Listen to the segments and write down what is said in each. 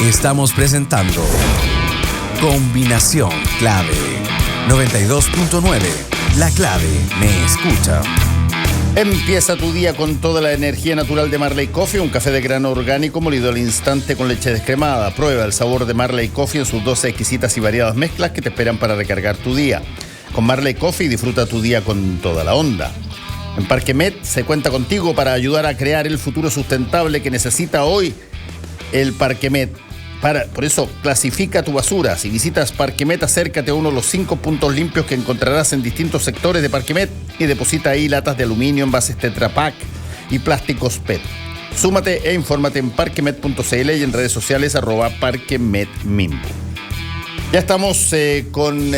Estamos presentando Combinación Clave 92.9. La clave me escucha. Empieza tu día con toda la energía natural de Marley Coffee, un café de grano orgánico molido al instante con leche descremada. Prueba el sabor de Marley Coffee en sus 12 exquisitas y variadas mezclas que te esperan para recargar tu día. Con Marley Coffee disfruta tu día con toda la onda. En Parque Met se cuenta contigo para ayudar a crear el futuro sustentable que necesita hoy el Parque Met. Por eso, clasifica tu basura. Si visitas Parque Met, acércate a uno de los 5 puntos limpios que encontrarás en distintos sectores de Parque Met y deposita ahí latas de aluminio, envases Tetra Pak y plásticos PET. Súmate e infórmate en parquemet.cl y en redes sociales @parquemetmimbo. Ya estamos con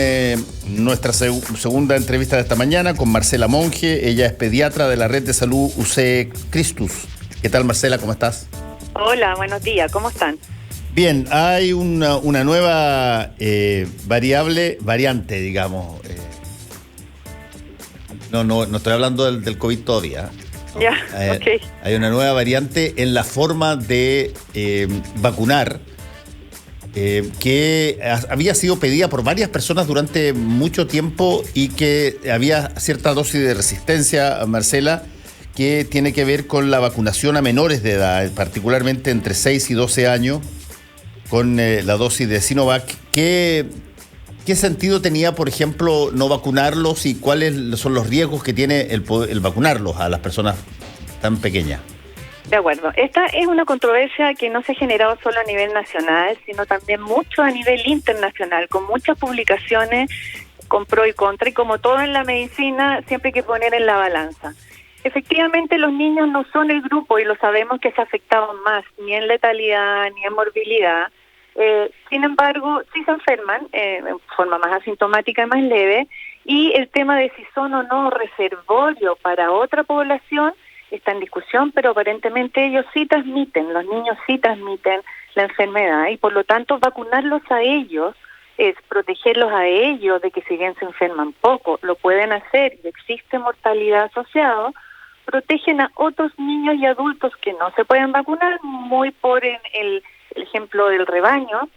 nuestra segunda entrevista de esta mañana con Marcela Monge. Ella es pediatra de la Red de Salud UC Christus. ¿Qué tal, Marcela? ¿Cómo estás? Hola, buenos días. ¿Cómo están? Bien, hay una nueva variante, digamos. No estoy hablando del COVID todavía. Ya, ok. Hay una nueva variante en la forma de vacunar que había sido pedida por varias personas durante mucho tiempo y que había cierta dosis de resistencia, Marcela, que tiene que ver con la vacunación a menores de edad, particularmente entre 6 y 12 años, con la dosis de Sinovac. ¿Qué sentido tenía, por ejemplo, no vacunarlos y cuáles son los riesgos que tiene el vacunarlos a las personas tan pequeñas? De acuerdo. Esta es una controversia que no se ha generado solo a nivel nacional, sino también mucho a nivel internacional, con muchas publicaciones con pro y contra, y como todo en la medicina, siempre hay que poner en la balanza. Efectivamente, los niños no son el grupo, y lo sabemos, que se ha afectado más, ni en letalidad, ni en morbilidad. Sin embargo, sí se enferman en forma más asintomática y más leve, y el tema de si son o no reservorio para otra población está en discusión, pero aparentemente ellos sí transmiten, los niños sí transmiten la enfermedad, y por lo tanto vacunarlos a ellos es protegerlos a ellos de que, si bien se enferman poco, lo pueden hacer y existe mortalidad asociada, protegen a otros niños y adultos que no se pueden vacunar, muy por el ejemplo del rebaño,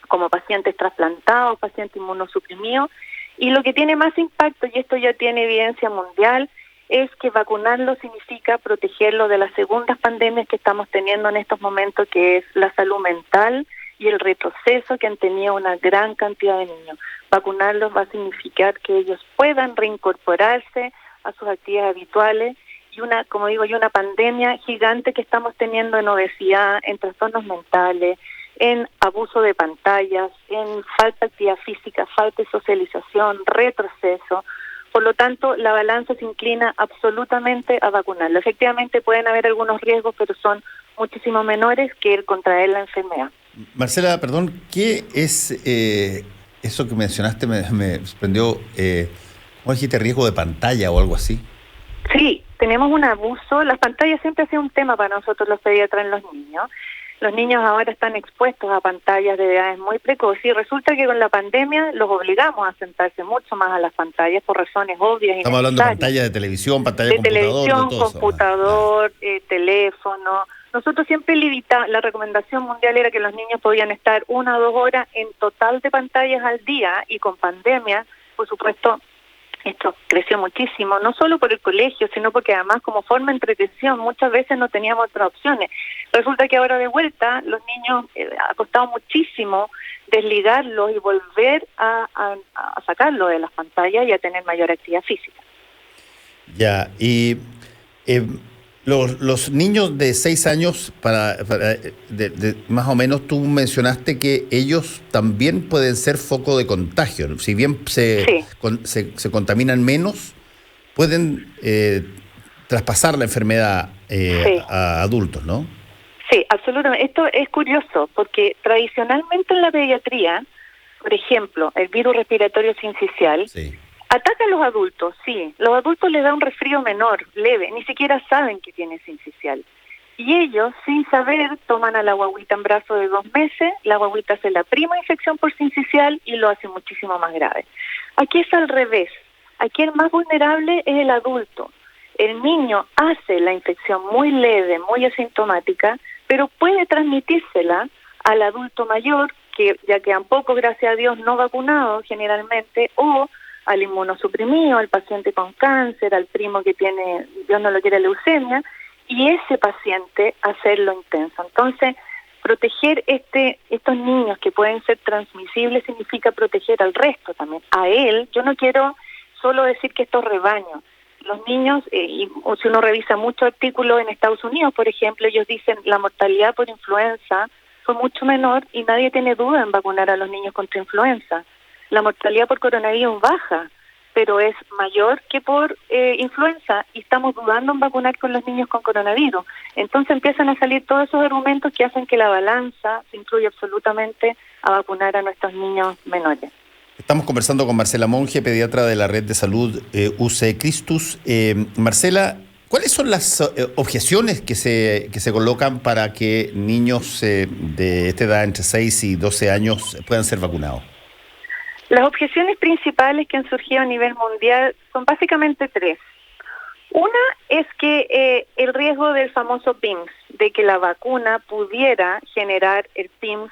como pacientes trasplantados, pacientes inmunosuprimidos. Y lo que tiene más impacto, y esto ya tiene evidencia mundial, es que vacunarlo significa protegerlo de las segundas pandemias que estamos teniendo en estos momentos, que es la salud mental y el retroceso que han tenido una gran cantidad de niños. Vacunarlos va a significar que ellos puedan reincorporarse a sus actividades habituales, y una pandemia gigante que estamos teniendo en obesidad, en trastornos mentales, en abuso de pantallas, en falta de actividad física, falta de socialización, retroceso. Por lo tanto, la balanza se inclina absolutamente a vacunarlo. Efectivamente, pueden haber algunos riesgos, pero son muchísimo menores que el contraer la enfermedad. Marcela, perdón, ¿qué es eso que mencionaste? Me sorprendió. ¿Cómo dijiste? ¿Riesgo de pantalla o algo así? Sí, tenemos un abuso. Las pantallas siempre han sido un tema para nosotros los pediatras en los niños. Los niños ahora están expuestos a pantallas de edades muy precoces, y resulta que con la pandemia los obligamos a sentarse mucho más a las pantallas por razones obvias. Estamos hablando de pantallas de televisión, pantalla de computador. Televisión, de todo computador, teléfono. Nosotros siempre la recomendación mundial era que los niños podían estar 1 o 2 horas en total de pantallas al día, y con pandemia, por supuesto, esto creció muchísimo, no solo por el colegio, sino porque además, como forma de entretención, muchas veces no teníamos otras opciones. Resulta que ahora de vuelta los niños ha costado muchísimo desligarlos y volver a sacarlos de las pantallas y a tener mayor actividad física. Ya, y los niños de 6 años, más o menos, tú mencionaste que ellos también pueden ser foco de contagio, ¿no? Si bien se contaminan menos, pueden traspasar la enfermedad a adultos, ¿no? Sí, absolutamente. Esto es curioso, porque tradicionalmente en la pediatría, por ejemplo, el virus respiratorio sincicial, ataca a los adultos, sí. Los adultos les da un resfrío menor, leve, ni siquiera saben que tiene sincicial. Y ellos, sin saber, toman a la guaguita en brazos de 2 meses, la guaguita hace la prima infección por sincicial y lo hace muchísimo más grave. Aquí es al revés. Aquí el más vulnerable es el adulto. El niño hace la infección muy leve, muy asintomática, pero puede transmitírsela al adulto mayor, que ya quedan pocos, gracias a Dios, no vacunados generalmente, o al inmunosuprimido, al paciente con cáncer, al primo que tiene, Dios no lo quiere, leucemia, y ese paciente hacerlo intenso. Entonces, proteger estos niños que pueden ser transmisibles significa proteger al resto también. A él, yo no quiero solo decir que estos rebaños, los niños, o si uno revisa muchos artículos en Estados Unidos, por ejemplo, ellos dicen la mortalidad por influenza fue mucho menor y nadie tiene duda en vacunar a los niños contra influenza. La mortalidad por coronavirus baja, pero es mayor que por influenza y estamos dudando en vacunar con los niños con coronavirus. Entonces empiezan a salir todos esos argumentos que hacen que la balanza se incluya absolutamente a vacunar a nuestros niños menores. Estamos conversando con Marcela Monge, pediatra de la Red de Salud UC Christus. Marcela, ¿cuáles son las objeciones que se colocan para que niños de esta edad, entre 6 y 12 años, puedan ser vacunados? Las objeciones principales que han surgido a nivel mundial son básicamente tres. Una es que el riesgo del famoso PIMS, de que la vacuna pudiera generar el PIMS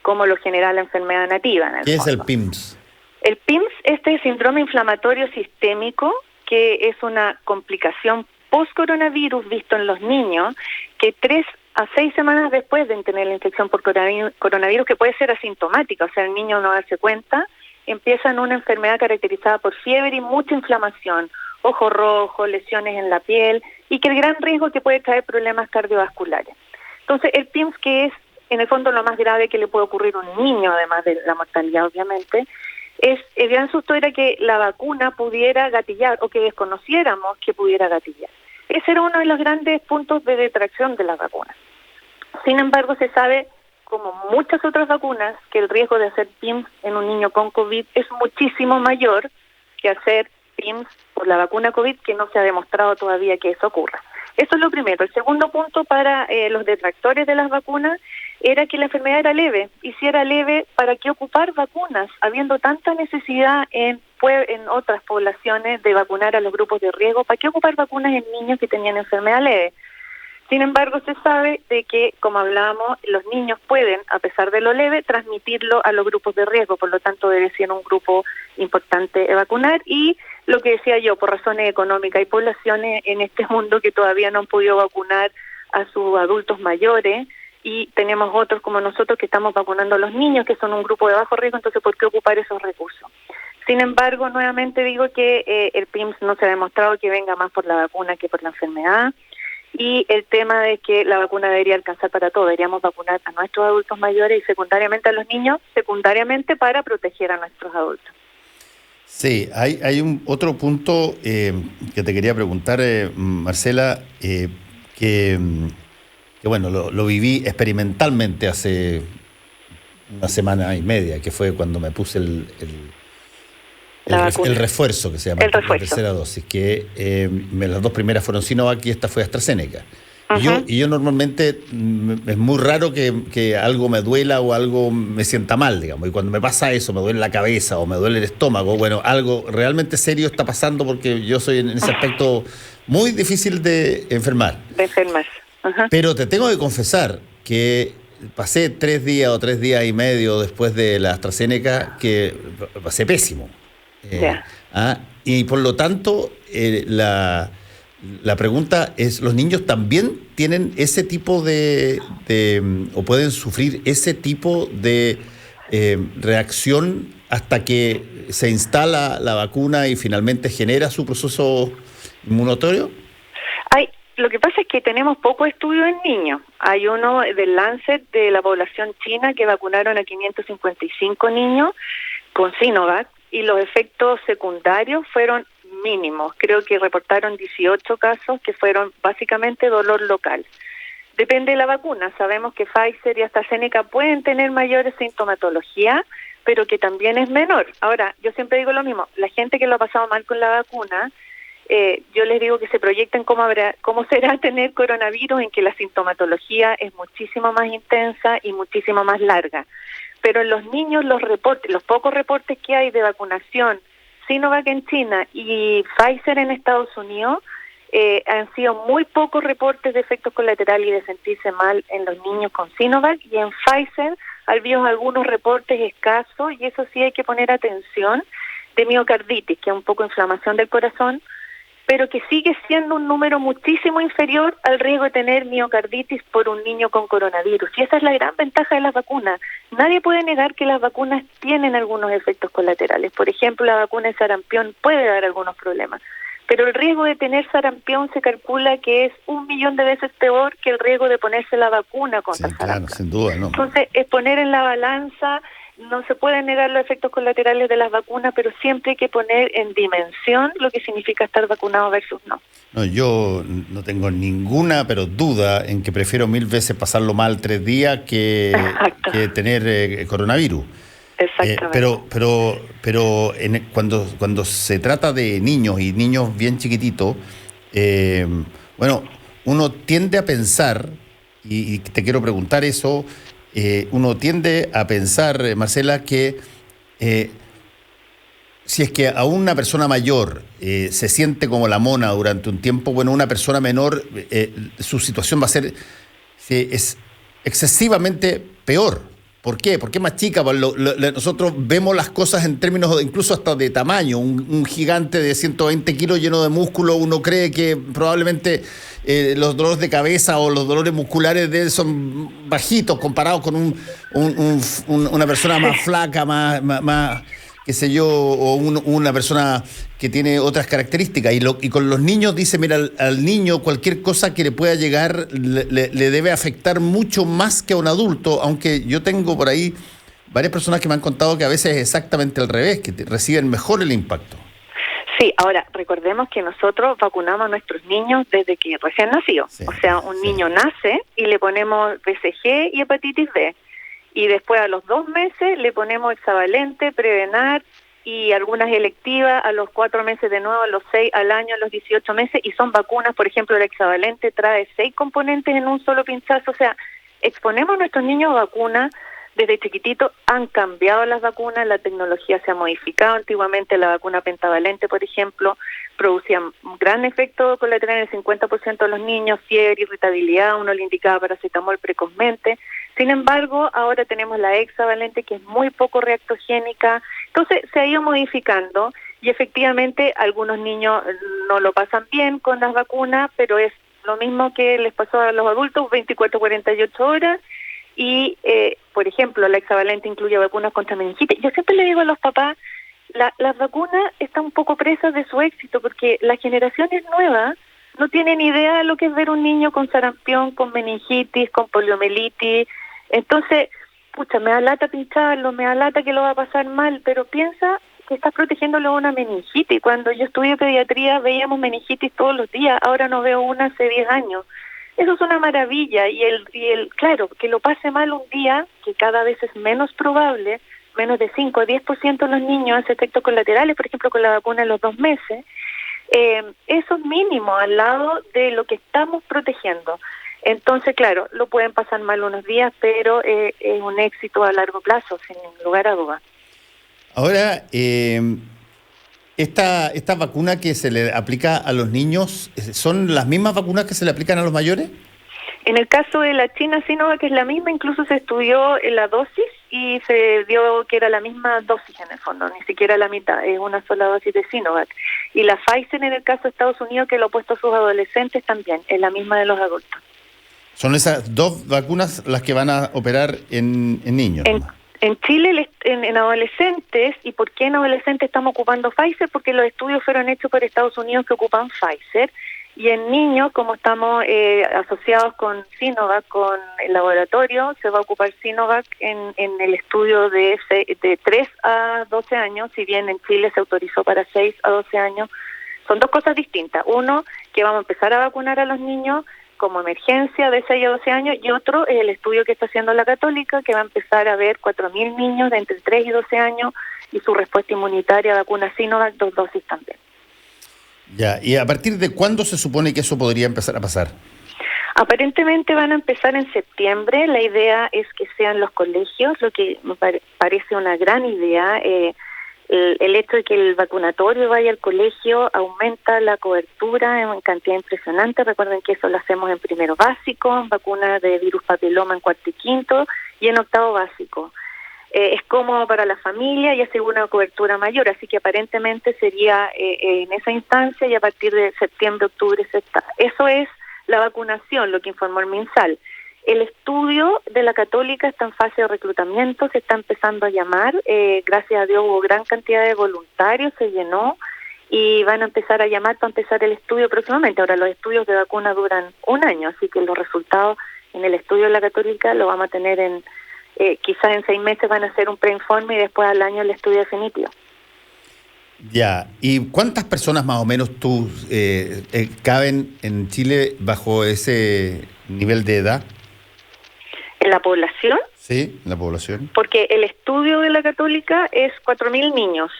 como lo genera la enfermedad nativa. ¿Qué es el PIMS? El PIMS, este síndrome inflamatorio sistémico, que es una complicación post-coronavirus visto en los niños, que 3 a 6 semanas después de tener la infección por coronavirus, que puede ser asintomática, o sea, el niño no darse cuenta, empiezan una enfermedad caracterizada por fiebre y mucha inflamación, ojo rojo, lesiones en la piel, y que el gran riesgo que puede traer problemas cardiovasculares. Entonces, el PIMS, que es en el fondo lo más grave que le puede ocurrir a un niño, además de la mortalidad, obviamente, el gran susto era que la vacuna pudiera gatillar, o que desconociéramos que pudiera gatillar. Ese era uno de los grandes puntos de detracción de la vacuna. Sin embargo, se sabe, como muchas otras vacunas, que el riesgo de hacer PIMS en un niño con COVID es muchísimo mayor que hacer PIMS por la vacuna COVID, que no se ha demostrado todavía que eso ocurra. Eso es lo primero. El segundo punto para los detractores de las vacunas era que la enfermedad era leve. Y si era leve, ¿para qué ocupar vacunas? Habiendo tanta necesidad en otras poblaciones de vacunar a los grupos de riesgo, ¿para qué ocupar vacunas en niños que tenían enfermedad leve? Sin embargo, se sabe de que, como hablábamos, los niños pueden, a pesar de lo leve, transmitirlo a los grupos de riesgo, por lo tanto debe ser un grupo importante vacunar. Y lo que decía yo, por razones económicas, hay poblaciones en este mundo que todavía no han podido vacunar a sus adultos mayores, y tenemos otros como nosotros que estamos vacunando a los niños, que son un grupo de bajo riesgo, entonces ¿por qué ocupar esos recursos? Sin embargo, nuevamente digo que el PIMS no se ha demostrado que venga más por la vacuna que por la enfermedad. Y el tema de que la vacuna debería alcanzar para todo, deberíamos vacunar a nuestros adultos mayores y secundariamente a los niños, secundariamente para proteger a nuestros adultos. Sí, hay un otro punto que te quería preguntar, Marcela, que bueno, lo viví experimentalmente hace una semana y media, que fue cuando me puse el refuerzo, que se llama, la tercera dosis, que las dos primeras fueron Sinovac y esta fue AstraZeneca. Uh-huh. Y yo normalmente es muy raro que algo me duela o algo me sienta mal, digamos, y cuando me pasa eso, me duele la cabeza o me duele el estómago, bueno, algo realmente serio está pasando porque yo soy en ese aspecto muy difícil de enfermar. Uh-huh. Pero te tengo que confesar que pasé 3 días o 3 días y medio después de la AstraZeneca que pasé pésimo. Y por lo tanto, la pregunta es, ¿los niños también tienen ese tipo o pueden sufrir ese tipo de reacción hasta que se instala la vacuna y finalmente genera su proceso inmunitario? Lo que pasa es que tenemos pocos estudios en niños. Hay uno del Lancet de la población china que vacunaron a 555 niños con Sinovac, y los efectos secundarios fueron mínimos. Creo que reportaron 18 casos que fueron básicamente dolor local. Depende de la vacuna. Sabemos que Pfizer y AstraZeneca pueden tener mayores sintomatología, pero que también es menor. Ahora, yo siempre digo lo mismo. La gente que lo ha pasado mal con la vacuna, yo les digo que se proyecten cómo será tener coronavirus, en que la sintomatología es muchísimo más intensa y muchísimo más larga. Pero en los niños los pocos reportes que hay de vacunación Sinovac en China y Pfizer en Estados Unidos, Han sido muy pocos reportes de efectos colaterales y de sentirse mal en los niños con Sinovac, y en Pfizer ha habido algunos reportes escasos, y eso sí hay que poner atención, de miocarditis, que es un poco inflamación del corazón, pero que sigue siendo un número muchísimo inferior al riesgo de tener miocarditis por un niño con coronavirus. Y esa es la gran ventaja de las vacunas. Nadie puede negar que las vacunas tienen algunos efectos colaterales. Por ejemplo, la vacuna de sarampión puede dar algunos problemas, pero el riesgo de tener sarampión se calcula que es 1.000.000 de veces peor que el riesgo de ponerse la vacuna contra sarampión. Claro, sin duda, ¿no? Entonces, es poner en la balanza. No se pueden negar los efectos colaterales de las vacunas, pero siempre hay que poner en dimensión lo que significa estar vacunado versus no. No, yo no tengo ninguna pero duda en que prefiero 1000 veces pasarlo mal 3 días que tener coronavirus. Exactamente. Pero cuando se trata de niños y niños bien chiquititos, bueno, uno tiende a pensar, y te quiero preguntar eso, uno tiende a pensar, Marcela, que si es que a una persona mayor se siente como la mona durante un tiempo, bueno, una persona menor, su situación va a ser es excesivamente peor. ¿Por qué? Porque es más chica. Nosotros vemos las cosas en términos incluso hasta de tamaño. Un gigante de 120 kilos lleno de músculo, uno cree que probablemente los dolores de cabeza o los dolores musculares de él son bajitos comparados con una persona más flaca, más qué sé yo, o una persona que tiene otras características. Y con los niños dice, mira, al niño cualquier cosa que le pueda llegar le debe afectar mucho más que a un adulto, aunque yo tengo por ahí varias personas que me han contado que a veces es exactamente al revés, que reciben mejor el impacto. Sí, ahora, recordemos que nosotros vacunamos a nuestros niños desde que recién nació. Sí, o sea, un niño nace y le ponemos BCG y hepatitis B. Y después a los 2 meses le ponemos hexavalente, Prevenar y algunas electivas, a los 4 meses de nuevo, a los 6, al año, a los 18 meses, y son vacunas. Por ejemplo, el hexavalente trae 6 componentes en un solo pinchazo. O sea, exponemos a nuestros niños a vacunas desde chiquititos. Han cambiado las vacunas, la tecnología se ha modificado. Antiguamente la vacuna pentavalente, por ejemplo, producía un gran efecto colateral en el 50% de los niños, fiebre, irritabilidad, uno le indicaba paracetamol precozmente. Sin embargo, ahora tenemos la hexavalente, que es muy poco reactogénica. Entonces se ha ido modificando y efectivamente algunos niños no lo pasan bien con las vacunas, pero es lo mismo que les pasó a los adultos, 24-48 horas. Y, por ejemplo, la hexavalente incluye vacunas contra meningitis. Yo siempre le digo a los papás, las vacunas están un poco presas de su éxito, porque las generaciones nuevas no tienen idea de lo que es ver un niño con sarampión, con meningitis, con poliomielitis. Entonces, pucha, me da lata pincharlo, me da lata que lo va a pasar mal, pero piensa que estás protegiéndolo de una meningitis. Cuando yo estudié pediatría veíamos meningitis todos los días, ahora no veo una hace 10 años. Eso es una maravilla, y claro, que lo pase mal un día, que cada vez es menos probable, menos de 5 o 10% de los niños hace efectos colaterales, por ejemplo con la vacuna en los 2 meses, eso es mínimo al lado de lo que estamos protegiendo. Entonces, claro, lo pueden pasar mal unos días, pero es un éxito a largo plazo, sin lugar a dudas. Ahora, ¿esta vacuna que se le aplica a los niños son las mismas vacunas que se le aplican a los mayores? En el caso de la China Sinovac es la misma, incluso se estudió en la dosis y se vio que era la misma dosis en el fondo, ni siquiera la mitad, es una sola dosis de Sinovac. Y la Pfizer en el caso de Estados Unidos, que lo ha puesto a sus adolescentes, también es la misma de los adultos. ¿Son esas 2 vacunas las que van a operar en niños? En Chile, en adolescentes. ¿Y por qué en adolescentes estamos ocupando Pfizer? Porque los estudios fueron hechos por Estados Unidos que ocupan Pfizer. Y en niños, como estamos asociados con Sinovac, con el laboratorio, se va a ocupar Sinovac en el estudio de 3 a 12 años, si bien en Chile se autorizó para 6 a 12 años. Son 2 cosas distintas. Uno, que vamos a empezar a vacunar a los niños como emergencia de 6 a 12 años, y otro es el estudio que está haciendo la Católica, que va a empezar a ver 4.000 niños de entre 3 y 12 años y su respuesta inmunitaria a vacuna Sinovac, 2 dosis también. Ya, ¿y a partir de cuándo se supone que eso podría empezar a pasar? Aparentemente van a empezar en septiembre. La idea es que sean los colegios, lo que me parece una gran idea. El hecho de que el vacunatorio vaya al colegio aumenta la cobertura en cantidad impresionante. Recuerden que eso lo hacemos en primero básico, en vacuna de virus papiloma en cuarto y quinto y en octavo básico. Es cómodo para la familia y asegura una cobertura mayor, así que aparentemente sería en esa instancia y a partir de septiembre, octubre se está. Eso es la vacunación, lo que informó el MinSal. El estudio de la Católica está en fase de reclutamiento, se está empezando a llamar, gracias a Dios hubo gran cantidad de voluntarios, se llenó y van a empezar a llamar para empezar el estudio próximamente. Ahora los estudios de vacuna duran 1 año, así que los resultados en el estudio de la Católica lo vamos a tener quizás en 6 meses van a hacer un preinforme y después al año el estudio definitivo. Ya, ¿y cuántas personas más o menos caben en Chile bajo ese nivel de edad? ¿En la población? Sí, en la población. Porque el estudio de la Católica es 4.000 niños,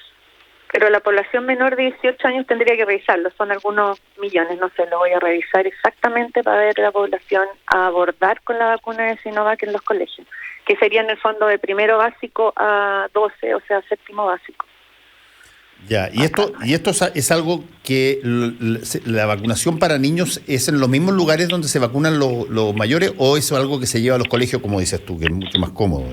pero la población menor de 18 años tendría que revisarlo, son algunos millones, no sé, lo voy a revisar exactamente para ver la población a abordar con la vacuna de Sinovac en los colegios, que sería en el fondo de primero básico a 12, o sea, séptimo básico. Ya, y esto es algo que la vacunación para niños es en los mismos lugares donde se vacunan los mayores, o es algo que se lleva a los colegios, como dices tú, que es mucho más cómodo.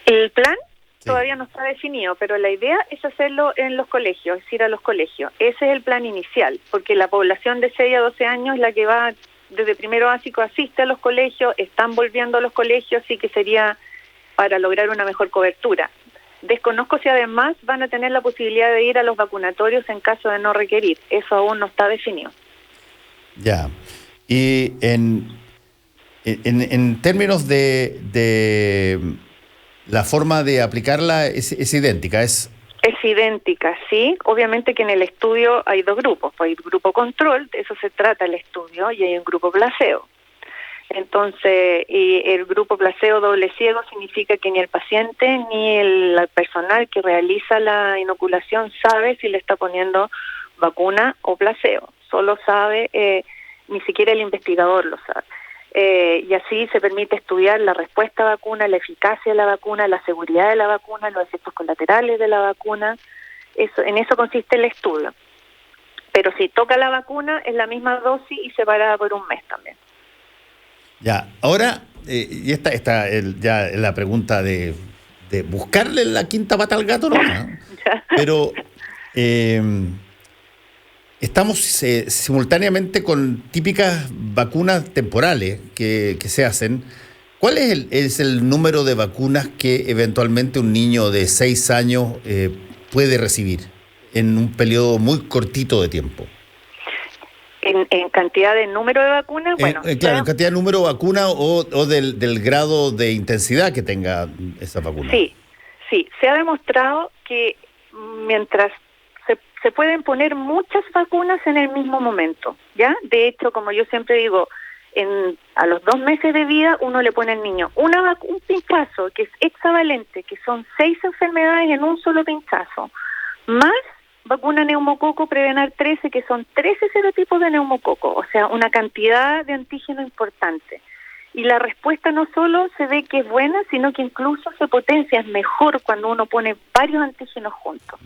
El plan sí. Todavía no está definido, pero la idea es hacerlo en los colegios, es ir a los colegios. Ese es el plan inicial, porque la población de 6 a 12 años, la que va desde primero básico, asiste a los colegios, están volviendo a los colegios, así que sería para lograr una mejor cobertura. Desconozco si además van a tener la posibilidad de ir a los vacunatorios en caso de no requerir. Eso aún no está definido. Ya. Y en términos de la forma de aplicarla es idéntica, es idéntica, sí. Obviamente que en el estudio hay 2 grupos. Pues hay grupo control, de eso se trata el estudio, y hay un grupo placebo. Entonces, el grupo placebo doble ciego significa que ni el paciente ni el personal que realiza la inoculación sabe si le está poniendo vacuna o placebo. Solo sabe, ni siquiera el investigador lo sabe. Y así se permite estudiar la respuesta a la vacuna, la eficacia de la vacuna, la seguridad de la vacuna, los efectos colaterales de la vacuna. En eso consiste el estudio. Pero si toca la vacuna, es la misma dosis y separada por 1 mes también. Ya, ahora, y esta ya la pregunta de buscarle la quinta pata al gato, ¿no? Pero estamos simultáneamente con típicas vacunas temporales que se hacen. ¿Cuál es el número de vacunas que eventualmente un niño de 6 años puede recibir en un periodo muy cortito de tiempo? En cantidad de número de vacunas, bueno. Claro, en cantidad de número de vacunas o del grado de intensidad que tenga esa vacuna. Sí. Se ha demostrado que mientras se pueden poner muchas vacunas en el mismo momento, ¿ya? De hecho, como yo siempre digo, a los 2 meses de vida uno le pone al niño un pinchazo que es hexavalente, que son 6 enfermedades en un solo pinchazo, más vacuna neumococo Prevenar 13, que son 13 serotipos de neumococo, o sea, una cantidad de antígeno importante. Y la respuesta no solo se ve que es buena, sino que incluso se potencia, es mejor cuando uno pone varios antígenos juntos.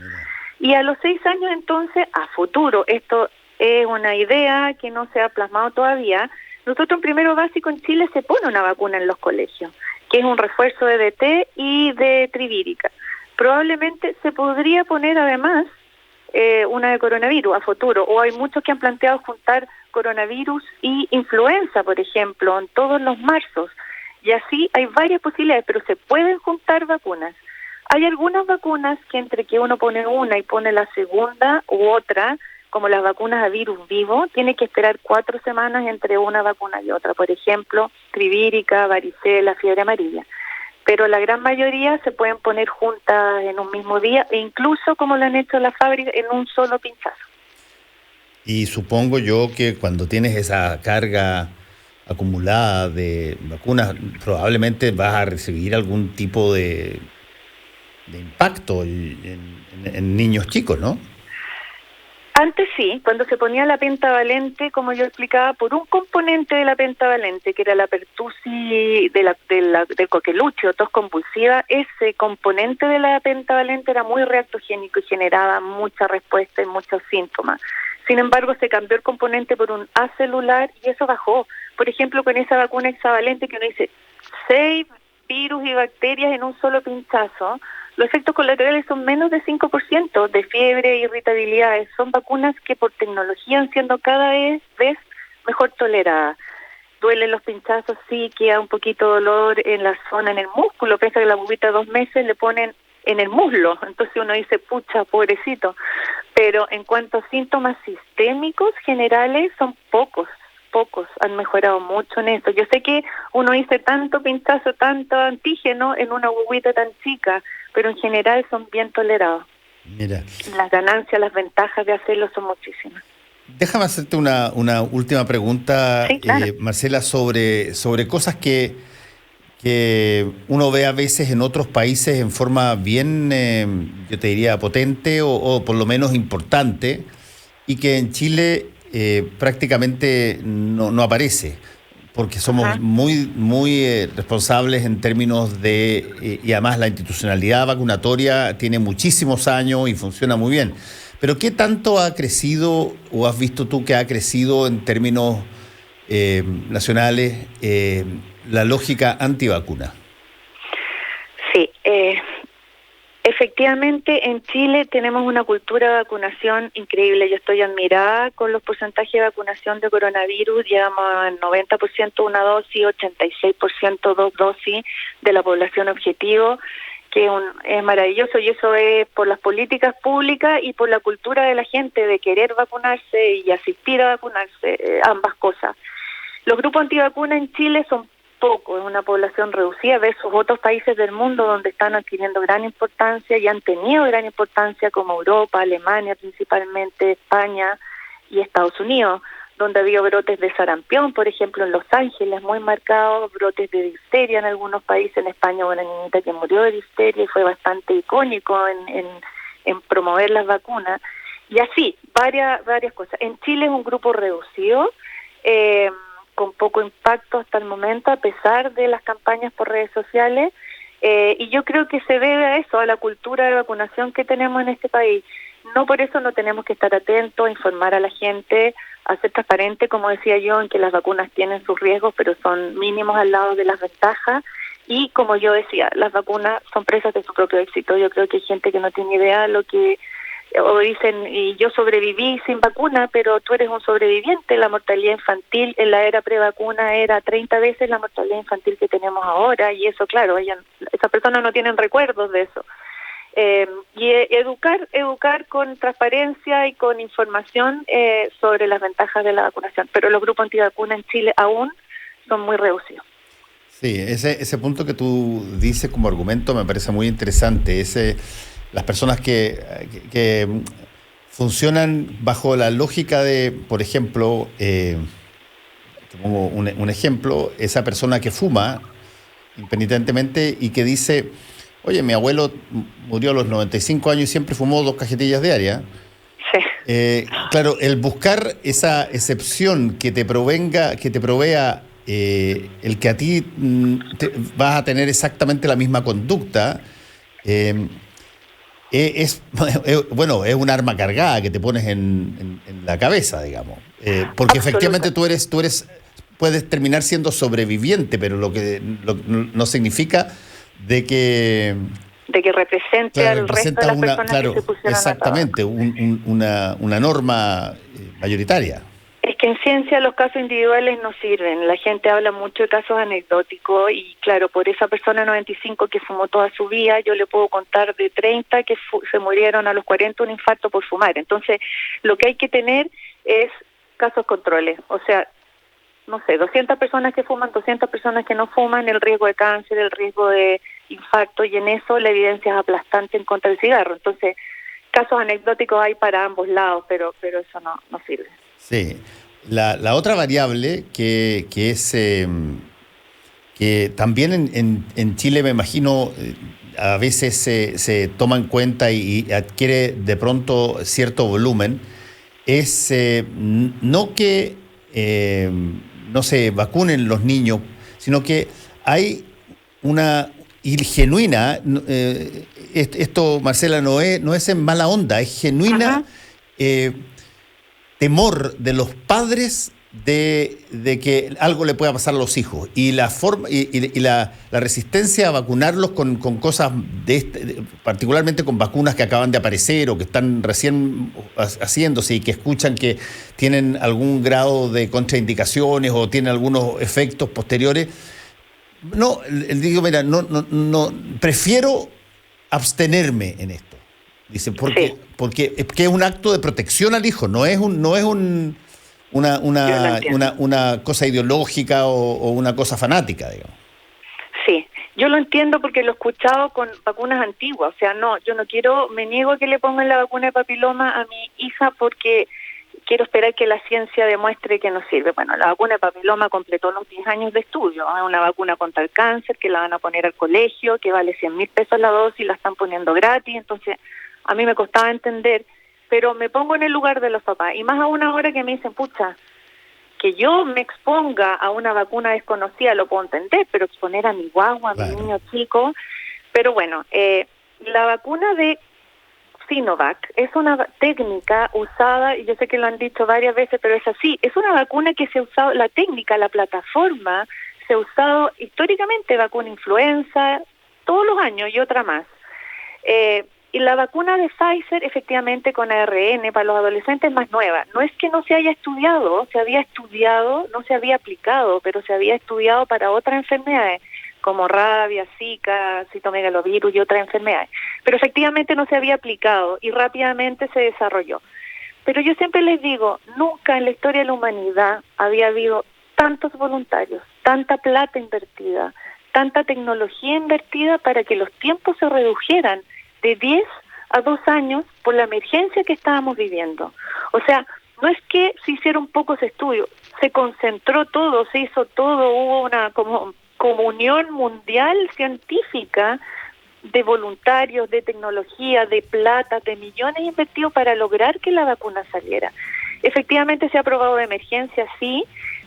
Y a los 6 años entonces, a futuro, esto es una idea que no se ha plasmado todavía, nosotros en primero básico en Chile se pone una vacuna en los colegios, que es un refuerzo de DT y de trivírica. Probablemente se podría poner además una de coronavirus a futuro, o hay muchos que han planteado juntar coronavirus y influenza, por ejemplo, en todos los marzos, y así hay varias posibilidades, pero se pueden juntar vacunas. Hay algunas vacunas que entre que uno pone una y pone la segunda u otra, como las vacunas a virus vivo, tiene que esperar 4 semanas entre una vacuna y otra, por ejemplo, trivírica, varicela, fiebre amarilla. Pero la gran mayoría se pueden poner juntas en un mismo día e incluso, como lo han hecho las fábricas, en un solo pinchazo. Y supongo yo que cuando tienes esa carga acumulada de vacunas, probablemente vas a recibir algún tipo de impacto en niños chicos, ¿no? Antes sí, cuando se ponía la pentavalente, como yo explicaba, por un componente de la pentavalente, que era la pertussis del coqueluche o tos convulsiva, ese componente de la pentavalente era muy reactogénico y generaba mucha respuesta y muchos síntomas. Sin embargo, se cambió el componente por un acelular y eso bajó. Por ejemplo, con esa vacuna hexavalente que uno dice 6 virus y bacterias en un solo pinchazo, los efectos colaterales son menos de 5% de fiebre, irritabilidades. Son vacunas que por tecnología han siendo cada vez mejor toleradas. Duelen los pinchazos, sí, queda un poquito de dolor en la zona, en el músculo. Piensa que la bobita 2 meses le ponen en el muslo. Entonces uno dice, pucha, pobrecito. Pero en cuanto a síntomas sistémicos generales, son pocos, han mejorado mucho en esto. Yo sé que uno dice tanto pinchazo, tanto antígeno en una bobita tan chica, pero en general son bien tolerados. Mira. Las ganancias, las ventajas de hacerlo son muchísimas. Déjame hacerte una última pregunta, sí, claro. Marcela, sobre cosas que uno ve a veces en otros países en forma bien, yo te diría, potente o por lo menos importante, y que en Chile prácticamente no aparece, porque somos muy responsables en términos de, y además la institucionalidad vacunatoria tiene muchísimos años y funciona muy bien. Pero ¿qué tanto ha crecido o has visto tú que ha crecido en términos nacionales la lógica antivacuna? Sí, efectivamente en Chile tenemos una cultura de vacunación increíble. Yo estoy admirada con los porcentajes de vacunación de coronavirus. Llegamos al 90% una dosis, 86% 2 dosis de la población objetivo, que es maravilloso, y eso es por las políticas públicas y por la cultura de la gente de querer vacunarse y asistir a vacunarse, ambas cosas. Los grupos antivacunas en Chile son pocos, es una población reducida versus otros países del mundo donde están adquiriendo gran importancia y han tenido gran importancia, como Europa, Alemania principalmente, España y Estados Unidos, donde ha habido brotes de sarampión, por ejemplo, en Los Ángeles, muy marcados, brotes de difteria en algunos países. En España hubo una niñita que murió de difteria y fue bastante icónico en promover las vacunas. Y así, varias cosas. En Chile es un grupo reducido, con poco impacto hasta el momento, a pesar de las campañas por redes sociales, y yo creo que se debe a eso, a la cultura de vacunación que tenemos en este país. No por eso no tenemos que estar atentos, a informar a la gente, a ser transparente, como decía yo, en que las vacunas tienen sus riesgos, pero son mínimos al lado de las ventajas. Y como yo decía, las vacunas son presas de su propio éxito. Yo creo que hay gente que no tiene idea de lo que, o dicen, y yo sobreviví sin vacuna, pero tú eres un sobreviviente. La mortalidad infantil en la era prevacuna era 30 veces la mortalidad infantil que tenemos ahora, y eso, claro, esas personas no tienen recuerdos de eso. Y educar con transparencia y con información sobre las ventajas de la vacunación. Pero los grupos antivacunas en Chile aún son muy reducidos. Sí, ese punto que tú dices como argumento me parece muy interesante. Las personas que funcionan bajo la lógica de, por ejemplo, te pongo un ejemplo, esa persona que fuma impenitentemente y que dice: oye, mi abuelo murió a los 95 años y siempre fumó 2 cajetillas diarias. Sí. Claro, el buscar esa excepción que te provea el que a ti vas a tener exactamente la misma conducta, es un arma cargada que te pones en la cabeza, digamos. Porque efectivamente tú eres puedes terminar siendo sobreviviente, pero lo que no significa de que represente al resto de las personas que se pusieron exactamente, una norma mayoritaria. Es que en ciencia los casos individuales no sirven. La gente habla mucho de casos anecdóticos y, claro, por esa persona 95 que fumó toda su vida, yo le puedo contar de 30 que se murieron a los 40 un infarto por fumar. Entonces, lo que hay que tener es casos controles. O sea, no sé, 200 personas que fuman, 200 personas que no fuman, el riesgo de cáncer, el riesgo de infarto, y en eso la evidencia es aplastante en contra del cigarro. Entonces, casos anecdóticos hay para ambos lados, pero eso no sirve. Sí. La otra variable que es que también en Chile, me imagino, a veces se toma en cuenta y adquiere de pronto cierto volumen, es no que no se vacunen los niños, sino que hay una genuina, esto, Marcela, no es en mala onda, es genuina temor de los padres de que algo le pueda pasar a los hijos, y la forma y la resistencia a vacunarlos con cosas particularmente con vacunas que acaban de aparecer o que están recién haciéndose y que escuchan que tienen algún grado de contraindicaciones o tienen algunos efectos posteriores. No, digo, mira, no prefiero abstenerme en esto. Dice, porque es un acto de protección al hijo, no es una cosa ideológica o una cosa fanática, digamos. Sí, yo lo entiendo porque lo he escuchado con vacunas antiguas. O sea, me niego a que le pongan la vacuna de papiloma a mi hija porque quiero esperar que la ciencia demuestre que nos sirve. Bueno, la vacuna de papiloma completó los 10 años de estudio. Es una vacuna contra el cáncer que la van a poner al colegio, que vale 100.000 pesos la dosis, la están poniendo gratis. Entonces, a mí me costaba entender, pero me pongo en el lugar de los papás. Y más aún ahora que me dicen, pucha, que yo me exponga a una vacuna desconocida, lo puedo entender, pero exponer a mi guagua, a mi niño chico. Pero bueno, la vacuna de Sinovac es una técnica usada, y yo sé que lo han dicho varias veces, pero es así, es una vacuna que se ha usado, la técnica, la plataforma, se ha usado históricamente, vacuna influenza, todos los años y otra más. Y la vacuna de Pfizer, efectivamente, con ARN para los adolescentes, es más nueva. No es que no se haya estudiado, se había estudiado, no se había aplicado, pero se había estudiado para otras enfermedades, como rabia, zika, citomegalovirus y otras enfermedades. Pero efectivamente no se había aplicado y rápidamente se desarrolló. Pero yo siempre les digo, nunca en la historia de la humanidad había habido tantos voluntarios, tanta plata invertida, tanta tecnología invertida para que los tiempos se redujeran de 10 a 2 años por la emergencia que estábamos viviendo. O sea, no es que se hicieron pocos estudios, se concentró todo, se hizo todo, hubo una comunión mundial científica de voluntarios, de tecnología, de plata, de millones invertidos para lograr que la vacuna saliera. Efectivamente se ha aprobado de emergencia, sí,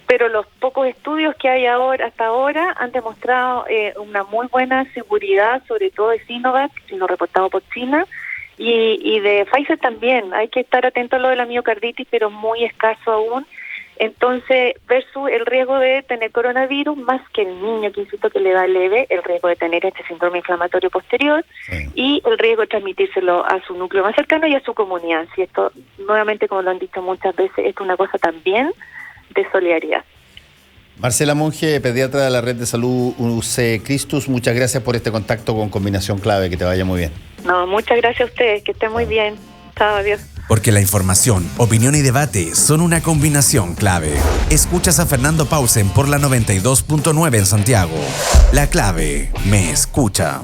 pero los pocos estudios que hay hasta ahora han demostrado una muy buena seguridad, sobre todo de Sinovac, lo reportado por China, y de Pfizer también. Hay que estar atento a lo de la miocarditis, pero muy escaso aún. Entonces, versus el riesgo de tener coronavirus, más que el niño, que insisto que le da leve, el riesgo de tener este síndrome inflamatorio posterior, y el riesgo de transmitírselo a su núcleo más cercano y a su comunidad. Si esto, nuevamente, como lo han dicho muchas veces, esto es una cosa también de solidaridad. Marcela Monge, pediatra de la Red de Salud UC Christus, muchas gracias por este contacto con Combinación Clave, que te vaya muy bien. No, muchas gracias a ustedes, que estén muy bien. Chao, adiós. Porque la información, opinión y debate son una combinación clave. Escuchas a Fernando Pausen por la 92.9 en Santiago. La Clave me escucha.